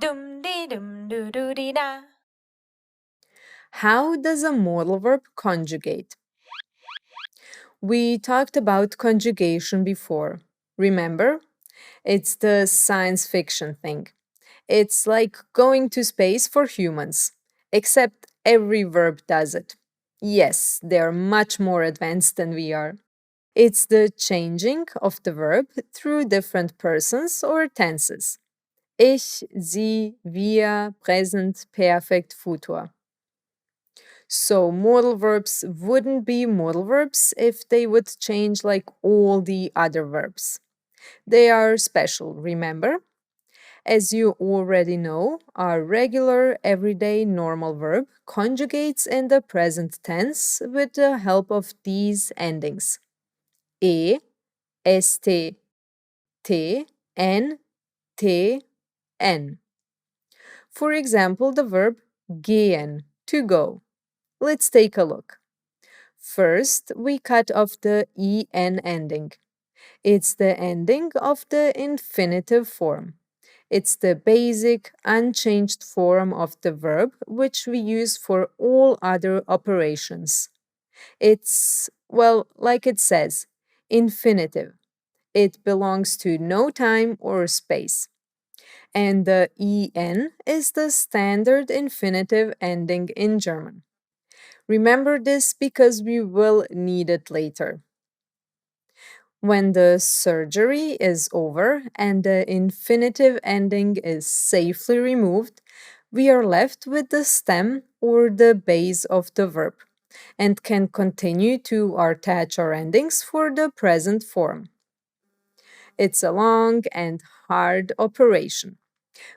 Dum dee dum doo doo dee da. How does a modal verb conjugate? We talked about conjugation before. Remember? It's the science fiction thing. It's like going to space for humans, except every verb does it. Yes, they're much more advanced than we are. It's the changing of the verb through different persons or tenses. Ich, sie, wir, present, perfect, futur. So modal verbs wouldn't be modal verbs if they would change like all the other verbs. They are special, remember? As you already know, our regular, everyday, normal verb conjugates in the present tense with the help of these endings: e, st, t, n, t, n. For example, the verb gehen, to go. Let's take a look. First, we cut off the en ending. It's the ending of the infinitive form. It's the basic, unchanged form of the verb which we use for all other operations. It's, well, like it says, infinitive. It belongs to no time or space. And the en is the standard infinitive ending in German. Remember this because we will need it later. When the surgery is over and the infinitive ending is safely removed, we are left with the stem or the base of the verb and can continue to attach our endings for the present form. It's a long and hard operation,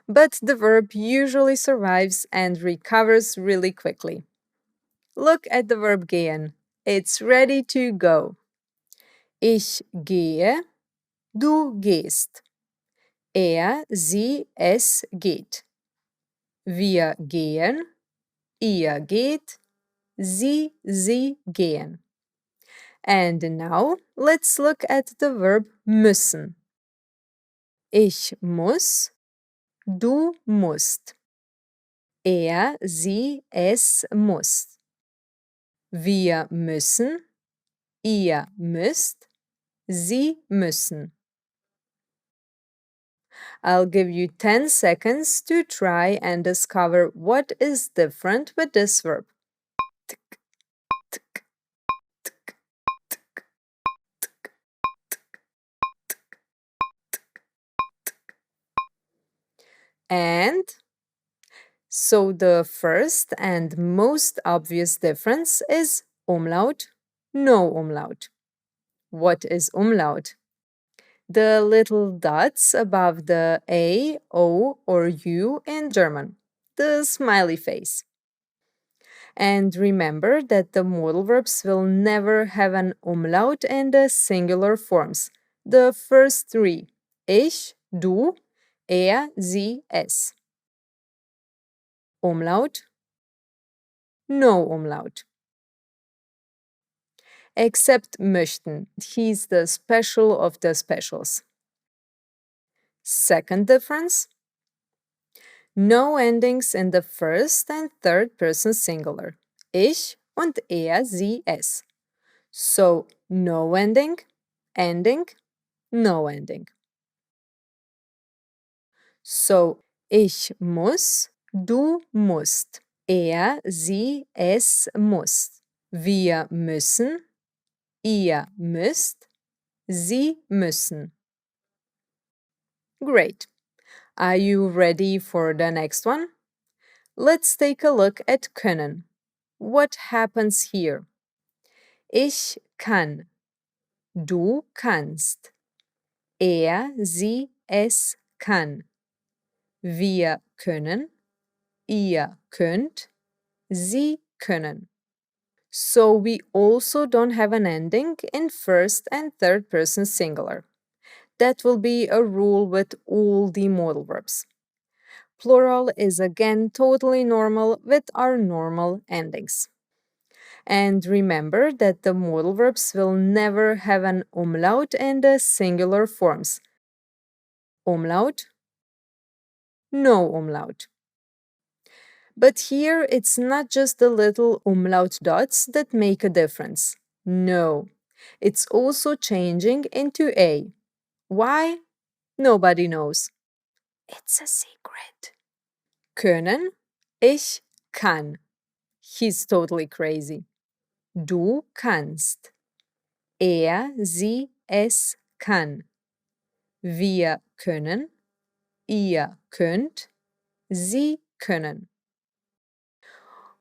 but the verb usually survives and recovers really quickly. Look at the verb gehen. It's ready to go. Ich gehe, du gehst. Sie, es geht. Wir gehen, ihr geht, sie gehen. And now let's look at the verb müssen. Ich muss, du musst. Sie, es muss. Wir müssen, ihr müsst, sie müssen. I'll give you 10 seconds to try and discover what is different with this verb. And so the first and most obvious difference is umlaut, no umlaut. What is umlaut? The little dots above the A, O, or U in German, the smiley face. And remember that the modal verbs will never have an umlaut in the singular forms. The first three: ich, du, sie, es. Umlaut, no umlaut. Except möchten. He's the special of the specials. Second difference: no endings in the first and third person singular. Ich und sie, es. So, no ending, no ending. So, ich muss, du musst. Sie, es muss. Wir müssen, ihr müsst, sie müssen. Great. Are you ready for the next one? Let's take a look at können. What happens here? Ich kann. Du kannst. Sie, es kann. Wir können. Ihr könnt. Sie können. So we also don't have an ending in first and third person singular. That will be a rule with all the modal verbs. Plural is again totally normal with our normal endings. And remember that the modal verbs will never have an umlaut in the singular forms. Umlaut, no umlaut. But here it's not just the little umlaut dots that make a difference. No, it's also changing into A. Why? Nobody knows. It's a secret. Können, ich kann. He's totally crazy. Du kannst. Sie, es kann. Wir können. Ihr könnt. Sie können.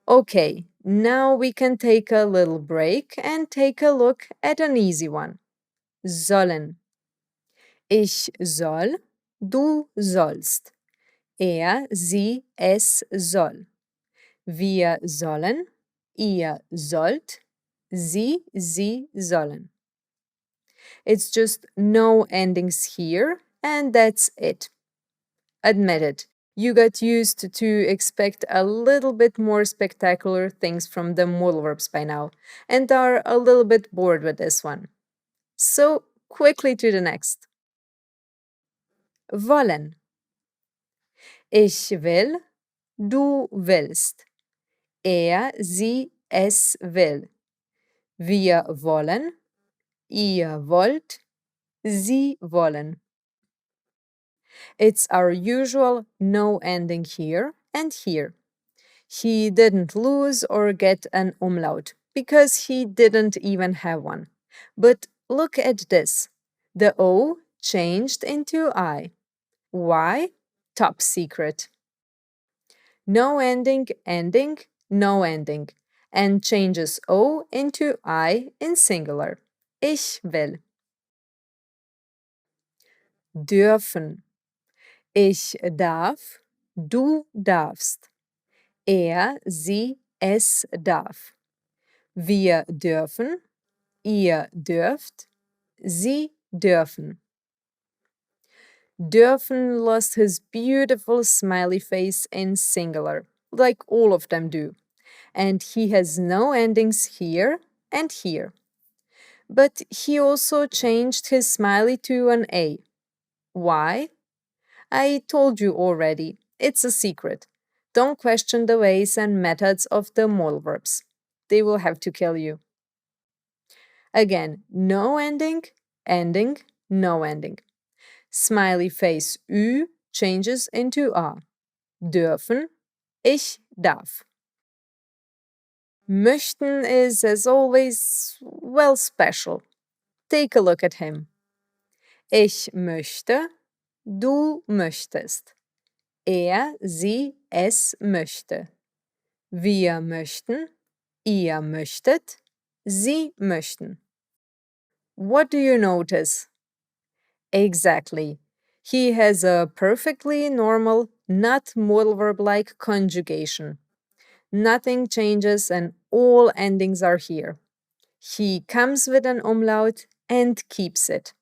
Okay, now we can take a little break and take a look at an easy one. Sollen. Ich soll, du sollst. Sie, es soll. Wir sollen, ihr sollt, sie sollen. It's just no endings here, and that's it. Admit it, you got used to expect a little bit more spectacular things from the modal verbs by now, and are a little bit bored with this one. So, quickly to the next. Wollen. Ich will, du willst. Sie, es will. Wir wollen, ihr wollt, sie wollen. It's our usual no ending here and here. He didn't lose or get an umlaut because he didn't even have one. But look at this. The O changed into I. Why? Top secret. No ending, ending, no ending, and changes O into I in singular. Ich will. Dürfen. Ich darf, du darfst. Sie, es darf. Wir dürfen, ihr dürft, sie dürfen. Dürfen lost his beautiful smiley face in singular, like all of them do, and he has no endings here and here. But he also changed his smiley to an A. Why? I told you already, it's a secret. Don't question the ways and methods of the modal verbs. They will have to kill you. Again, no ending, ending, no ending. Smiley face Ü changes into A. Dürfen, ich darf. Möchten is, as always, well, special. Take a look at him. Ich möchte, du möchtest. Sie, es möchte. Wir möchten, ihr möchtet, sie möchten. What do you notice? Exactly. He has a perfectly normal, not modal verb like conjugation. Nothing changes and all endings are here. He comes with an umlaut and keeps it.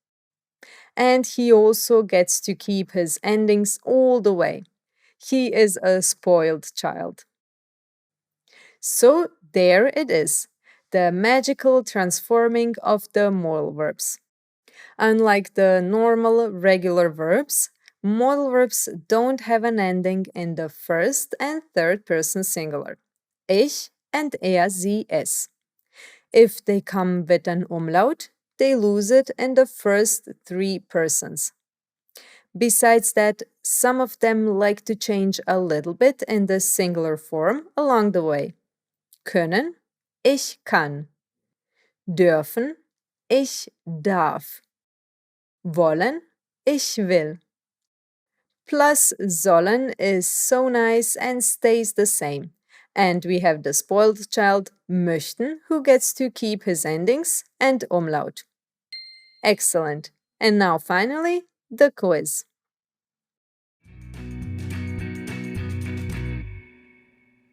And he also gets to keep his endings all the way. He is a spoiled child. So there it is, the magical transforming of the modal verbs. Unlike the normal regular verbs, modal verbs don't have an ending in the first and third person singular, ich and sie, es. If they come with an umlaut, they lose it in the first three persons. Besides that, some of them like to change a little bit in the singular form along the way. Können, ich kann. Dürfen, ich darf. Wollen, ich will. Plus, sollen is so nice and stays the same. And we have the spoiled child, möchten, who gets to keep his endings and umlaut. Excellent. And now finally, the quiz.